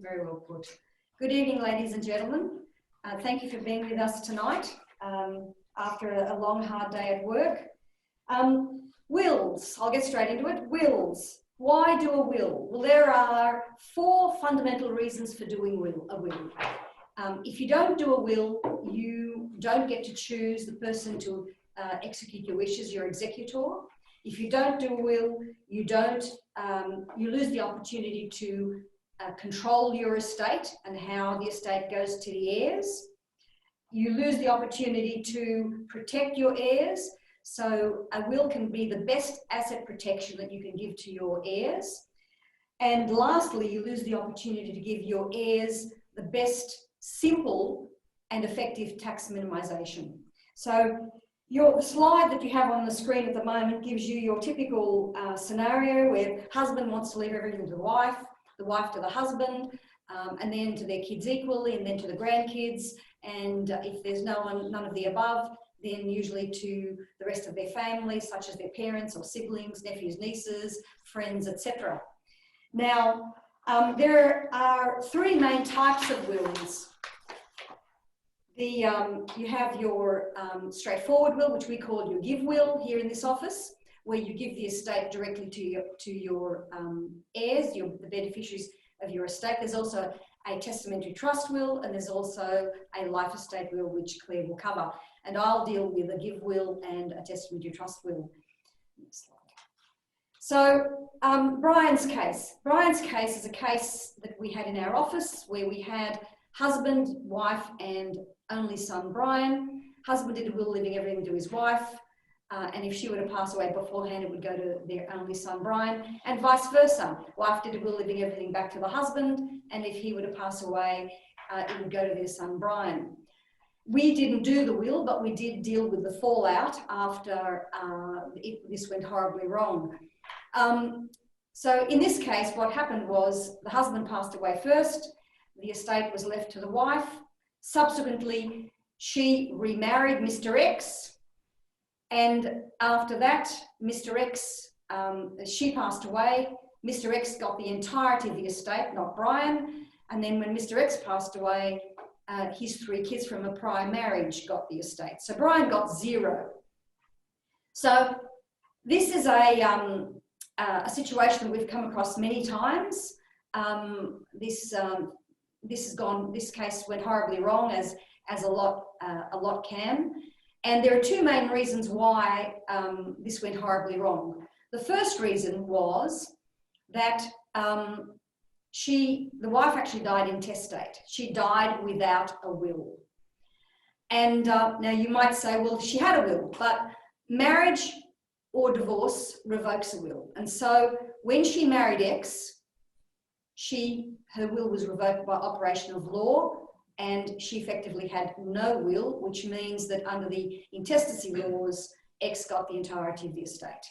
Very well put. Good evening, ladies and gentlemen. Thank you for being with us tonight after a long, hard day at work. Wills, I'll get straight into it. Wills. Why do a will? Well, there are 4 fundamental reasons for doing a will. If you don't do a will, you don't get to choose the person to execute your wishes, your executor. If you don't do a will, you lose the opportunity to control your estate and how the estate goes to the heirs. You lose the opportunity to protect your heirs. So a will can be the best asset protection that you can give to your heirs. And lastly, you lose the opportunity to give your heirs the best simple and effective tax minimisation. So the slide that you have on the screen at the moment gives you your typical scenario where husband wants to leave everything to the wife to the husband, and then to their kids equally, and then to the grandkids. And if there's none of the above, then usually to the rest of their family, such as their parents or siblings, nephews, nieces, friends, etc. Now, there are 3 main types of wills. You have your straightforward will, which we call your give will here in this office, where you give the estate directly to your heirs, the beneficiaries of your estate. There's also a testamentary trust will, and there's also a life estate will, which Claire will cover. And I'll deal with a give will and a testamentary trust will. Next slide. So Brian's case. Brian's case is a case that we had in our office where we had husband, wife, and only son Brian. Husband did a will leaving everything to his wife. And if she were to pass away beforehand, it would go to their only son, Brian, and vice versa. Wife did a will leaving everything back to the husband, and if he were to pass away, it would go to their son, Brian. We didn't do the will, but we did deal with the fallout after this went horribly wrong. So in this case, what happened was the husband passed away first, the estate was left to the wife. Subsequently, she remarried Mr. X. And after that, Mr. X, she passed away. Mr. X got the entirety of the estate, not Brian. And then when Mr. X passed away, his 3 kids from a prior marriage got the estate. So Brian got 0. So this is a situation that we've come across many times. This case went horribly wrong, as a lot can. And there are 2 main reasons why this went horribly wrong. The first reason was that the wife actually died intestate. She died without a will. And now you might say, well, she had a will, but marriage or divorce revokes a will. And so when she married X, her will was revoked by operation of law, and she effectively had no will, which means that under the intestacy laws, X got the entirety of the estate.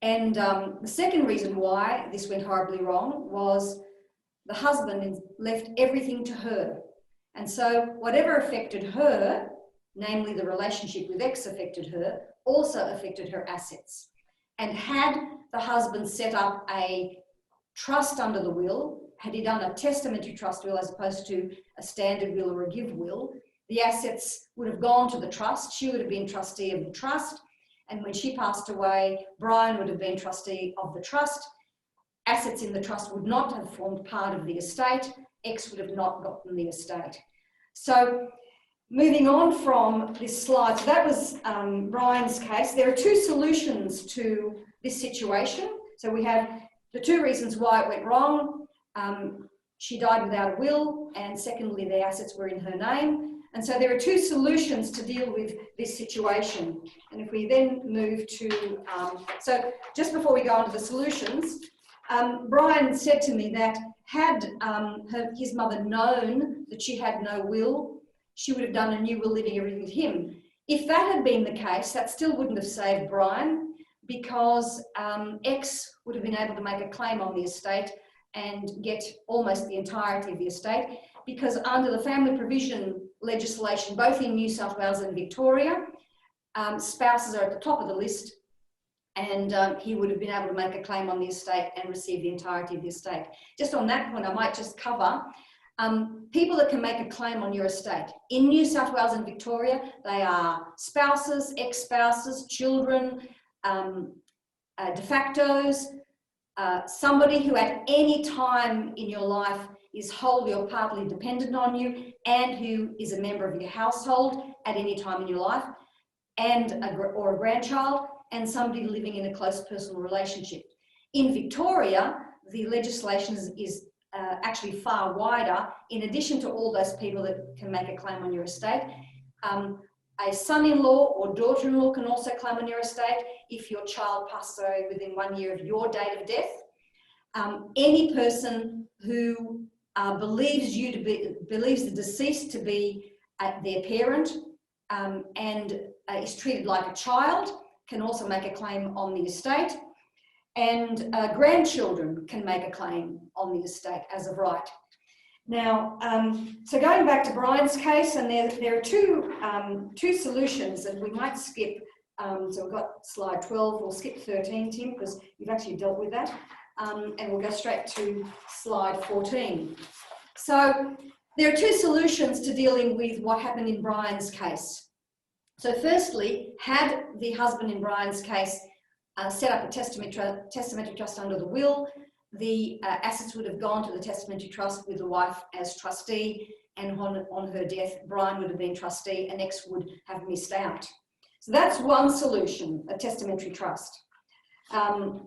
The second reason why this went horribly wrong was the husband left everything to her. And so whatever affected her, namely the relationship with X affected her, also affected her assets. And had the husband set up a trust under the will, had he done a testamentary trust will as opposed to a standard will or a give will, the assets would have gone to the trust. She would have been trustee of the trust. And when she passed away, Brian would have been trustee of the trust. Assets in the trust would not have formed part of the estate. X would have not gotten the estate. So moving on from this slide, so that was Brian's case. There are 2 solutions to this situation. So we have the 2 reasons why it went wrong. She died without a will, and secondly, the assets were in her name. And so there are 2 solutions to deal with this situation. And if we then move to, so just before we go on to the solutions, Brian said to me that had his mother known that she had no will, she would have done a new will leaving everything with him. If that had been the case, that still wouldn't have saved Brian, because X would have been able to make a claim on the estate and get almost the entirety of the estate, because under the family provision legislation, both in New South Wales and Victoria, spouses are at the top of the list and he would have been able to make a claim on the estate and receive the entirety of the estate. Just on that point, I might just cover people that can make a claim on your estate. In New South Wales and Victoria, they are spouses, ex-spouses, children, de factos, somebody who at any time in your life is wholly or partly dependent on you and who is a member of your household at any time in your life, and or a grandchild, and somebody living in a close personal relationship. In Victoria, the legislation is actually far wider. In addition to all those people that can make a claim on your estate, a son-in-law or daughter-in-law can also claim on your estate if your child passes away within 1 year of your date of death. Any person who believes the deceased to be their parent and is treated like a child can also make a claim on the estate, and grandchildren can make a claim on the estate as of right. Now, so going back to Brian's case, and there are two solutions, and we might skip, so we've got slide 12, we'll skip 13, Tim, because you've actually dealt with that, and we'll go straight to slide 14. So there are two solutions to dealing with what happened in Brian's case. So firstly, had the husband in Brian's case set up a testamentary trust under the will, the assets would have gone to the testamentary trust with the wife as trustee, and on her death, Brian would have been trustee, and X would have missed out. So that's one solution, a testamentary trust. Why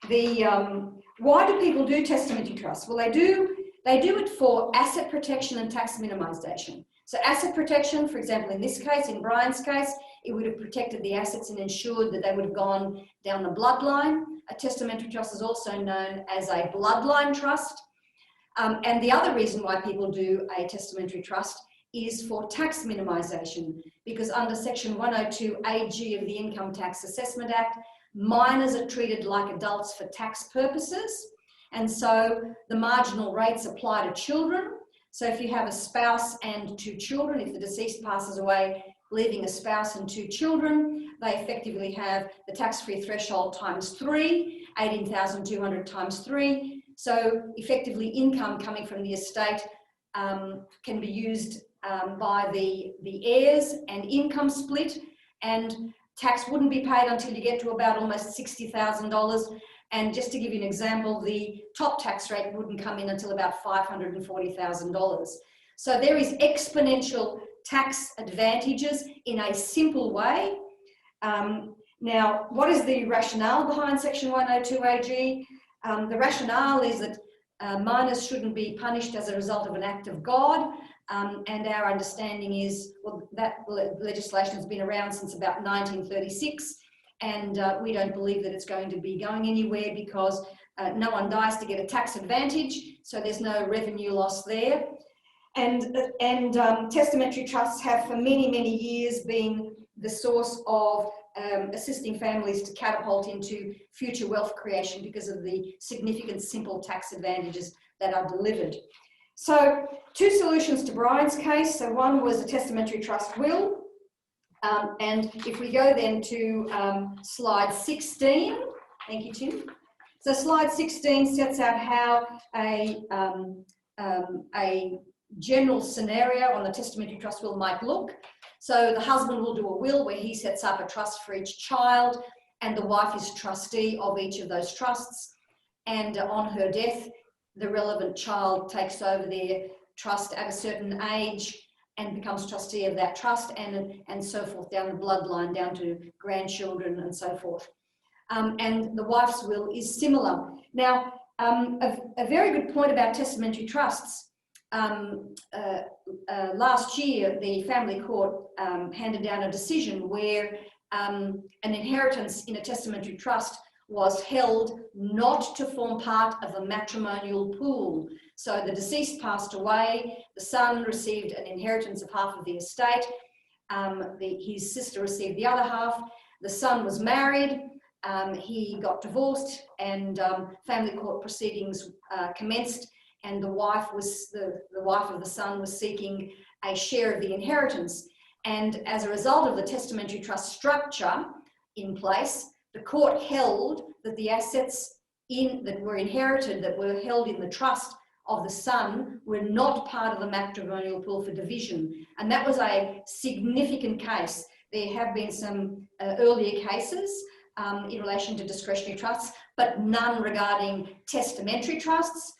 do people do testamentary trusts? Well, they do it for asset protection and tax minimisation. So asset protection, for example, in this case, in Brian's case, it would have protected the assets and ensured that they would have gone down the bloodline. A testamentary trust is also known as a bloodline trust. And the other reason why people do a testamentary trust is for tax minimisation, because under section 102 AG of the Income Tax Assessment Act, minors are treated like adults for tax purposes. And so the marginal rates apply to children. So if you have a spouse and 2 children, if the deceased passes away, leaving a spouse and 2 children, they effectively have the tax-free threshold times 3, 18,200 times 3. So effectively income coming from the estate can be used by the heirs and income split, and tax wouldn't be paid until you get to about almost $60,000. And just to give you an example, the top tax rate wouldn't come in until about $540,000. So there is exponential tax advantages in a simple way. Now, what is the rationale behind section 102 AG? The rationale is that minors shouldn't be punished as a result of an act of God. And our understanding is, well, that legislation has been around since about 1936. And we don't believe that it's going to be going anywhere, because no one dies to get a tax advantage, so there's no revenue loss there. And testamentary trusts have for many, many years been the source of assisting families to catapult into future wealth creation because of the significant simple tax advantages that are delivered. So 2 solutions to Brian's case. So one was a testamentary trust will. And if we go then to slide 16, thank you, Tim. So slide 16 sets out how a general scenario on the testamentary trust will might look. So the husband will do a will where he sets up a trust for each child, and the wife is trustee of each of those trusts. And on her death, the relevant child takes over their trust at a certain age and becomes trustee of that trust, and so forth down the bloodline, down to grandchildren and so forth. And the wife's will is similar. Now, a very good point about testamentary trusts. Last year, the family court handed down a decision where an inheritance in a testamentary trust was held not to form part of a matrimonial pool. So the deceased passed away, the son received an inheritance of half of the estate, his sister received the other half, the son was married, he got divorced, and family court proceedings commenced, and the wife of the son was seeking a share of the inheritance. And as a result of the testamentary trust structure in place, the court held that the assets that were inherited, that were held in the trust of the son, were not part of the matrimonial pool for division. And that was a significant case. There have been some earlier cases in relation to discretionary trusts, but none regarding testamentary trusts.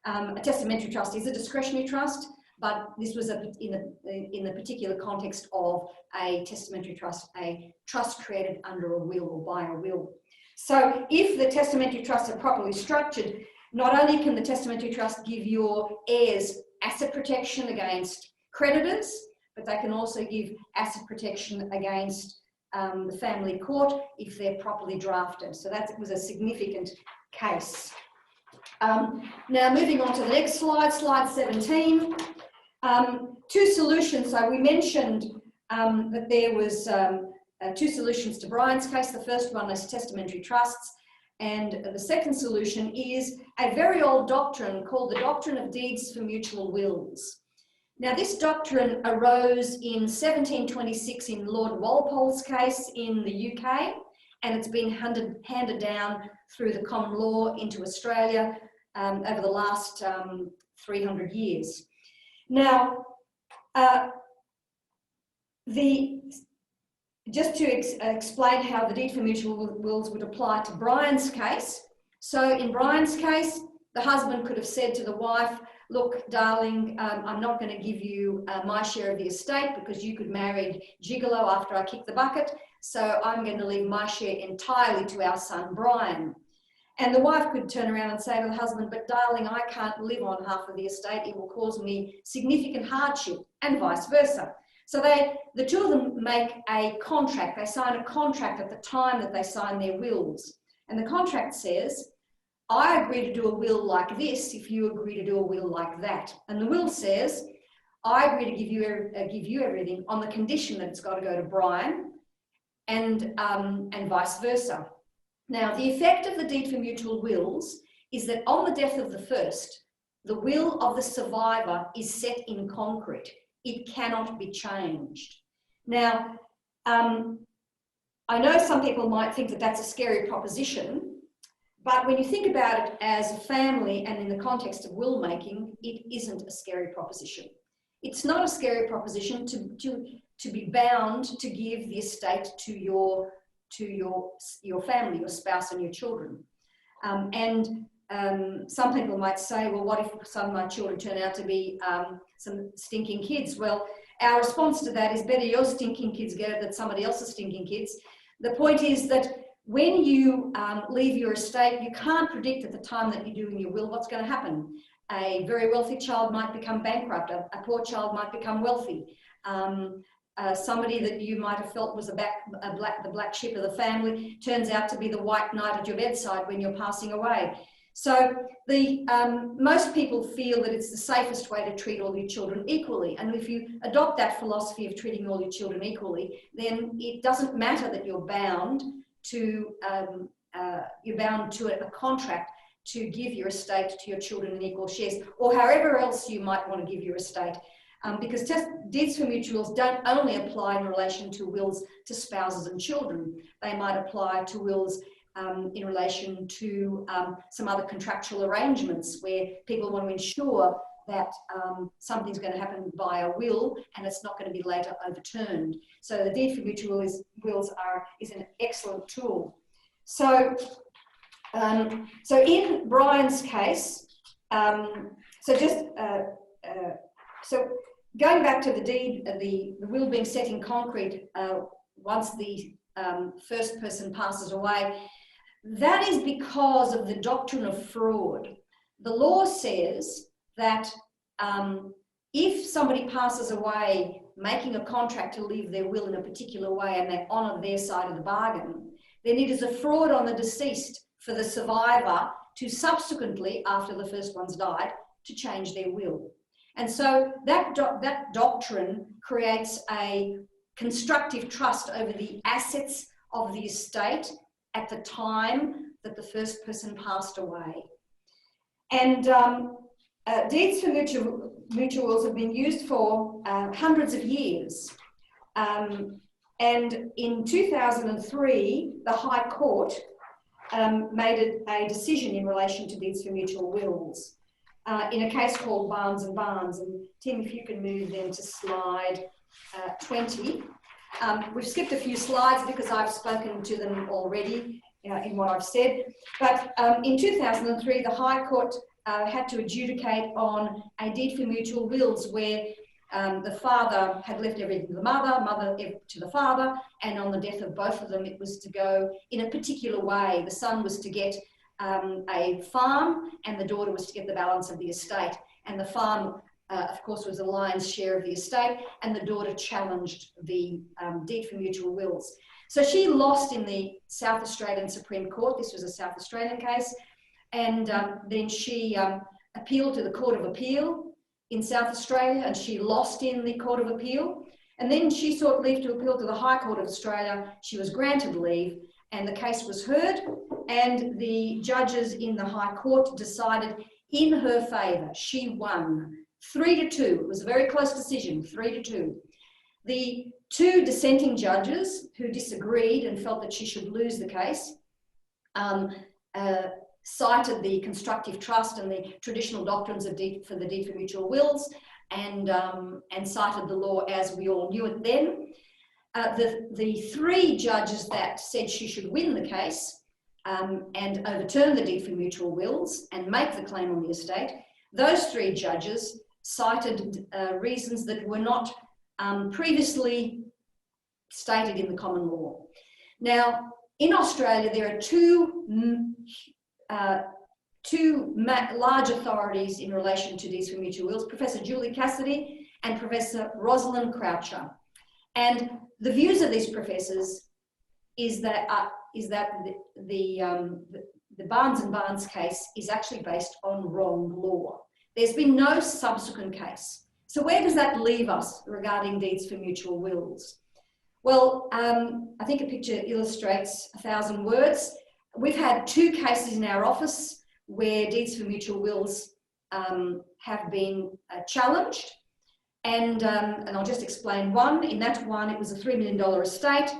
A testamentary trust is a discretionary trust, but this was in the particular context of a testamentary trust, a trust created under a will or by a will. So if the testamentary trusts are properly structured, not only can the testamentary trust give your heirs asset protection against creditors, but they can also give asset protection against the family court if they're properly drafted. So that was a significant case. Now moving on to the next slide, slide 17. Two solutions. So we mentioned that there was two solutions to Brian's case. The first one is testamentary trusts, and the second solution is a very old doctrine called the doctrine of deeds for mutual wills. Now this doctrine arose in 1726 in Lord Walpole's case in the UK, and it's been handed down through the common law into Australia over the last 300 years. Now, just to explain how the deed for mutual wills would apply to Brian's case. So in Brian's case, the husband could have said to the wife, look, darling, I'm not going to give you my share of the estate because you could marry gigolo after I kick the bucket. So I'm going to leave my share entirely to our son, Brian. And the wife could turn around and say to the husband, but darling, I can't live on half of the estate. It will cause me significant hardship, and vice versa. So the two of them make a contract. They sign a contract at the time that they sign their wills. And the contract says, I agree to do a will like this if you agree to do a will like that. And the will says, I agree to give you everything on the condition that it's got to go to Brian, and vice versa. Now, the effect of the deed for mutual wills is that on the death of the first, the will of the survivor is set in concrete. It cannot be changed. Now, I know some people might think that that's a scary proposition, but when you think about it as a family and in the context of will making, it isn't a scary proposition. It's not a scary proposition to be bound to give the estate to your family, your spouse and your children. Some people might say, well, what if some of my children turn out to be some stinking kids? Well, our response to that is better your stinking kids get it than somebody else's stinking kids. The point is that when you leave your estate, you can't predict at the time that you're doing your will what's going to happen. A very wealthy child might become bankrupt. A poor child might become wealthy. Somebody that you might have felt was the black sheep of the family turns out to be the white knight at your bedside when you're passing away. So most people feel that it's the safest way to treat all your children equally. And if you adopt that philosophy of treating all your children equally, then it doesn't matter that you're bound to a contract to give your estate to your children in equal shares, or however else you might want to give your estate. Because deeds for mutuals don't only apply in relation to wills to spouses and children. They might apply to wills in relation to some other contractual arrangements where people want to ensure that something's going to happen by a will and it's not going to be later overturned. So the deed for mutual wills is an excellent tool. So in Brian's case, so going back to the deed, the will being set in concrete once the first person passes away, that is because of the doctrine of fraud. The law says that if somebody passes away making a contract to leave their will in a particular way and they honour their side of the bargain, then it is a fraud on the deceased for the survivor to subsequently, after the first one's died, to change their will. And so that doctrine creates a constructive trust over the assets of the estate at the time that the first person passed away. And deeds for mutuals have been used for hundreds of years. And in 2003, the High Court made a decision in relation to deeds for mutual wills in a case called Barnes and Barnes. And Tim, if you can move then to slide 20. We've skipped a few slides because I've spoken to them already in what I've said. But in 2003, the High Court had to adjudicate on a deed for mutual wills where the father had left everything to the mother, mother to the father, and on the death of both of them, it was to go in a particular way. The son was to get a farm, and the daughter was to get the balance of the estate. And the farm, of course, was the lion's share of the estate, and the daughter challenged the deed for mutual wills. So she lost in the South Australian Supreme Court. This was a South Australian case. And then she appealed to the Court of Appeal in South Australia, and she lost in the Court of Appeal. And then she sought leave to appeal to the High Court of Australia. She was granted leave, and the case was heard, and the judges in the High Court decided in her favour. She won 3-2. It was a very close decision, 3-2. The two dissenting judges who disagreed and felt that she should lose the case cited the constructive trust and the traditional doctrines of for the deed for mutual wills, and cited the law as we all knew it then. The three judges that said she should win the case and overturn the deed for mutual wills and make the claim on the estate, those three judges cited reasons that were not previously stated in the common law. Now, in Australia, there are two large authorities in relation to deeds for mutual wills, Professor Julie Cassidy and Professor Rosalind Croucher. And the views of these professors is that the Barnes and Barnes case is actually based on wrong law. There's been no subsequent case. So where does that leave us regarding deeds for mutual wills? Well, I think a picture illustrates 1,000 words. We've had two cases in our office where deeds for mutual wills have been challenged. And I'll just explain one. In that one, it was a $3 million estate,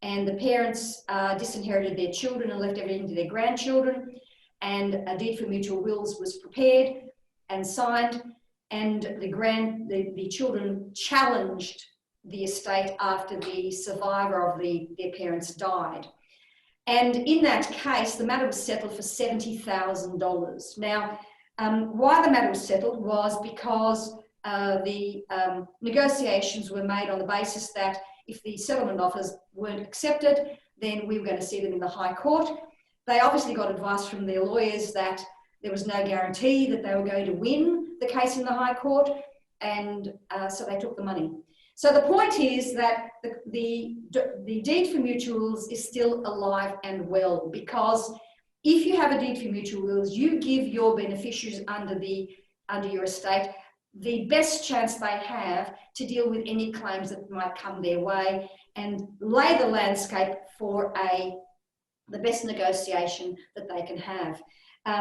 and the parents disinherited their children and left everything to their grandchildren. And a deed for mutual wills was prepared and signed, and the children challenged the estate after the survivor of their parents died. And in that case, the matter was settled for $70,000. Now, why the matter was settled was because the negotiations were made on the basis that if the settlement offers weren't accepted, then we were going to see them in the High Court. They obviously got advice from their lawyers that there was no guarantee that they were going to win the case in the High Court, and so they took the money. So the point is that the deed for mutual wills is still alive and well, because if you have a deed for mutual wills, you give your beneficiaries under your estate the best chance they have to deal with any claims that might come their way and lay the landscape for the best negotiation that they can have.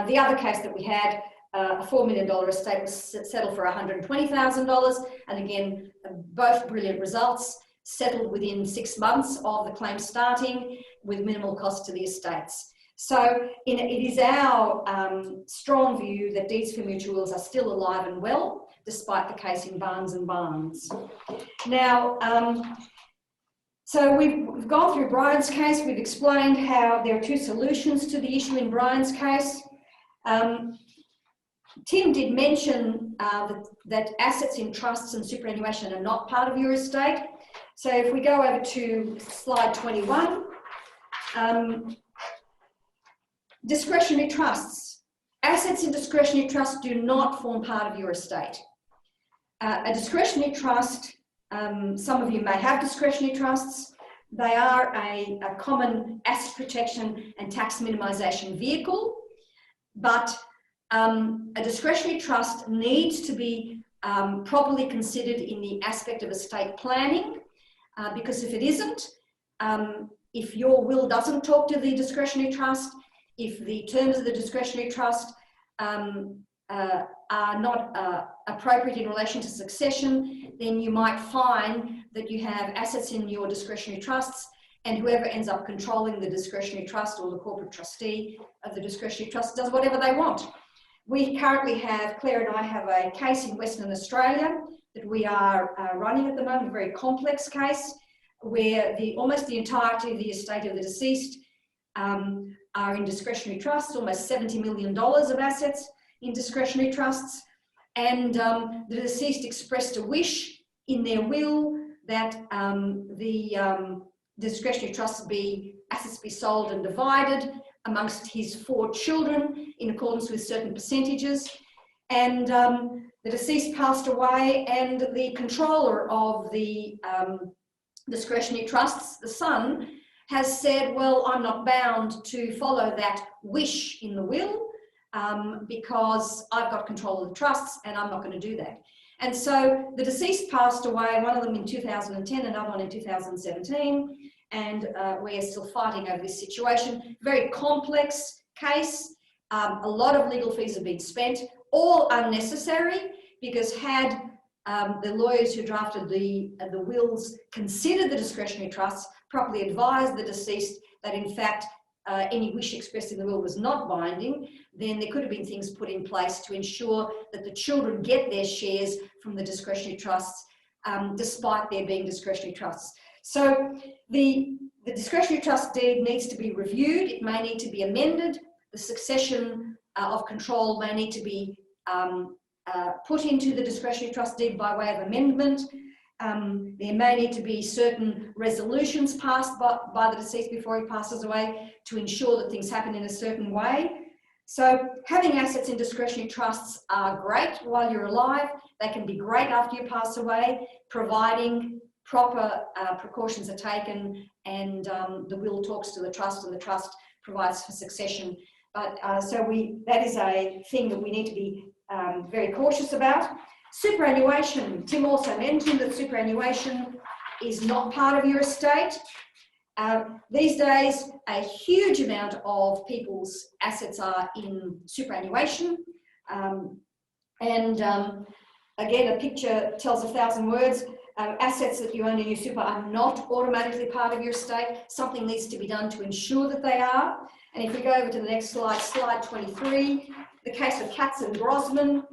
The other case that we had, a $4 million estate was settled for $120,000, and again, both brilliant results, settled within 6 months of the claim starting with minimal cost to the estates. So it is our strong view that deeds for mutual wills are still alive and well, despite the case in Barnes and Barnes. Now, so we've gone through Brian's case. We've explained how there are two solutions to the issue in Brian's case. Tim did mention that assets in trusts and superannuation are not part of your estate. So if we go over to slide 21, discretionary trusts. Assets in discretionary trusts do not form part of your estate. A discretionary trust, some of you may have discretionary trusts. They are a common asset protection and tax minimisation vehicle, but a discretionary trust needs to be properly considered in the aspect of estate planning, because if it isn't, if your will doesn't talk to the discretionary trust, if the terms of the discretionary trust are not appropriate in relation to succession, then you might find that you have assets in your discretionary trusts, and whoever ends up controlling the discretionary trust or the corporate trustee of the discretionary trust does whatever they want. We currently have, Claire and I have a case in Western Australia that we are running at the moment, a very complex case where almost the entirety of the estate of the deceased are in discretionary trusts, almost $70 million of assets in discretionary trusts. And the deceased expressed a wish in their will that the discretionary trusts assets be sold and divided amongst his 4 children in accordance with certain percentages. And the deceased passed away, and the controller of the discretionary trusts, the son, has said, well, I'm not bound to follow that wish in the will because I've got control of the trusts and I'm not going to do that. And so the deceased passed away, one of them in 2010, another one in 2017, and we're still fighting over this situation. Very complex case. A lot of legal fees have been spent, all unnecessary, because had the lawyers who drafted the wills considered the discretionary trusts, properly advised the deceased that in fact any wish expressed in the will was not binding, then there could have been things put in place to ensure that the children get their shares from the discretionary trusts, despite there being discretionary trusts. So the discretionary trust deed needs to be reviewed. It may need to be amended. The succession of control may need to be put into the discretionary trust deed by way of amendment. There may need to be certain resolutions passed by the deceased before he passes away to ensure that things happen in a certain way. So having assets in discretionary trusts are great while you're alive. They can be great after you pass away, providing proper precautions are taken and the will talks to the trust and the trust provides for succession. But that is a thing that we need to be very cautious about. Superannuation. Tim also mentioned that superannuation is not part of your estate. These days, a huge amount of people's assets are in superannuation. Again, a picture tells 1,000 words. Assets that you own in your super are not automatically part of your estate. Something needs to be done to ensure that they are. And if we go over to the next slide, slide 23, the case of Katz and Grosman,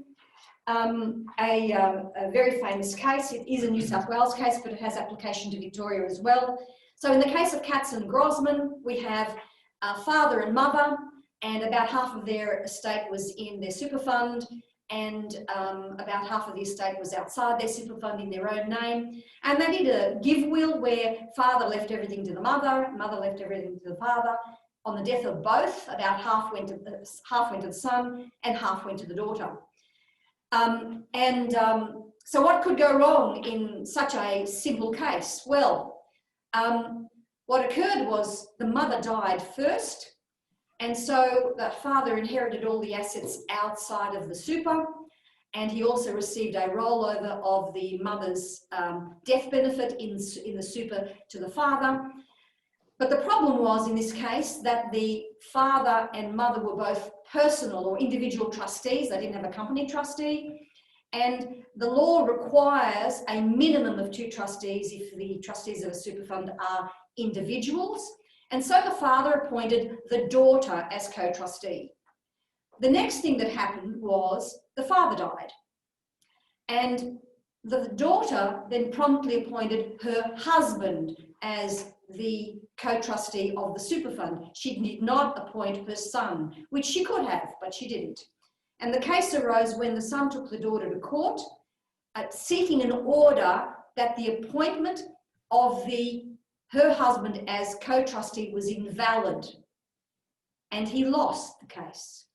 a very famous case. It is a New South Wales case, but it has application to Victoria as well. So in the case of Katz and Grosman, we have a father and mother, and about half of their estate was in their super fund, and about half of the estate was outside their super fund in their own name. And they did a give will where father left everything to the mother, mother left everything to the father. On the death of both, about half went to the son and half went to the daughter. So what could go wrong in such a simple case? Well, what occurred was the mother died first, and so the father inherited all the assets outside of the super, and he also received a rollover of the mother's death benefit in the super to the father. But the problem was in this case that the father and mother were both personal or individual trustees. They didn't have a company trustee. And the law requires a minimum of 2 trustees if the trustees of a super fund are individuals. And so the father appointed the daughter as co-trustee. The next thing that happened was the father died. And the daughter then promptly appointed her husband as the co-trustee of the super fund. She did not appoint her son, which she could have, but she didn't. And the case arose when the son took the daughter to court, seeking an order that the appointment of her husband as co-trustee was invalid. And he lost the case.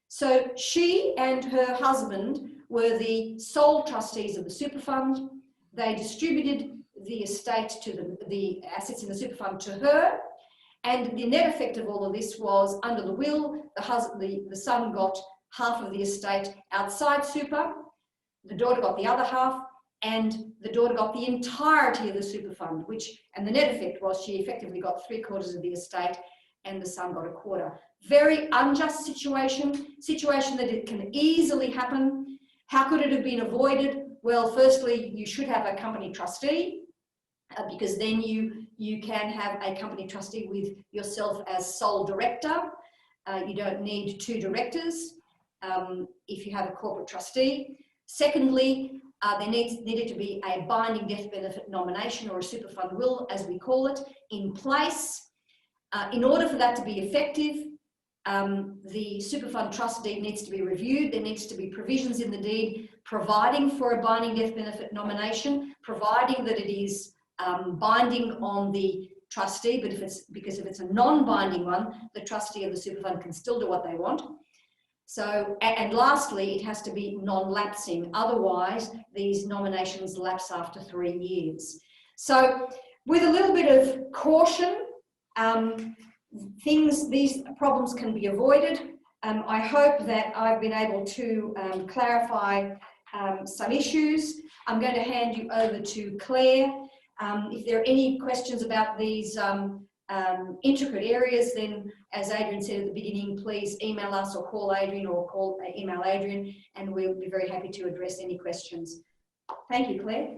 So she and her husband were the sole trustees of the super fund. They distributed the estate to the assets in the super fund to her, and the net effect of all of this was under the will, the son got half of the estate outside super, the daughter got the other half, and the daughter got the entirety of the super fund, and the net effect was she effectively got 3/4 of the estate and the son got a quarter. Very unjust situation that it can easily happen. How could it have been avoided? Well, firstly, you should have a company trustee, because then you can have a company trustee with yourself as sole director. You don't need two directors if you have a corporate trustee. Secondly, there needed to be a binding death benefit nomination, or a super fund will, as we call it, in place. In order for that to be effective, the super fund trust deed needs to be reviewed. There needs to be provisions in the deed providing for a binding death benefit nomination, providing that it is binding on the trustee, but if it's a non-binding one, the trustee of the super fund can still do what they want. So, and lastly, it has to be non-lapsing. Otherwise, these nominations lapse after 3 years. So, with a little bit of caution, these problems can be avoided. I hope that I've been able to clarify some issues. I'm going to hand you over to Claire. If there are any questions about these intricate areas, then as Adrian said at the beginning, please email us or call Adrian, or email Adrian, and we'll be very happy to address any questions. Thank you, Claire.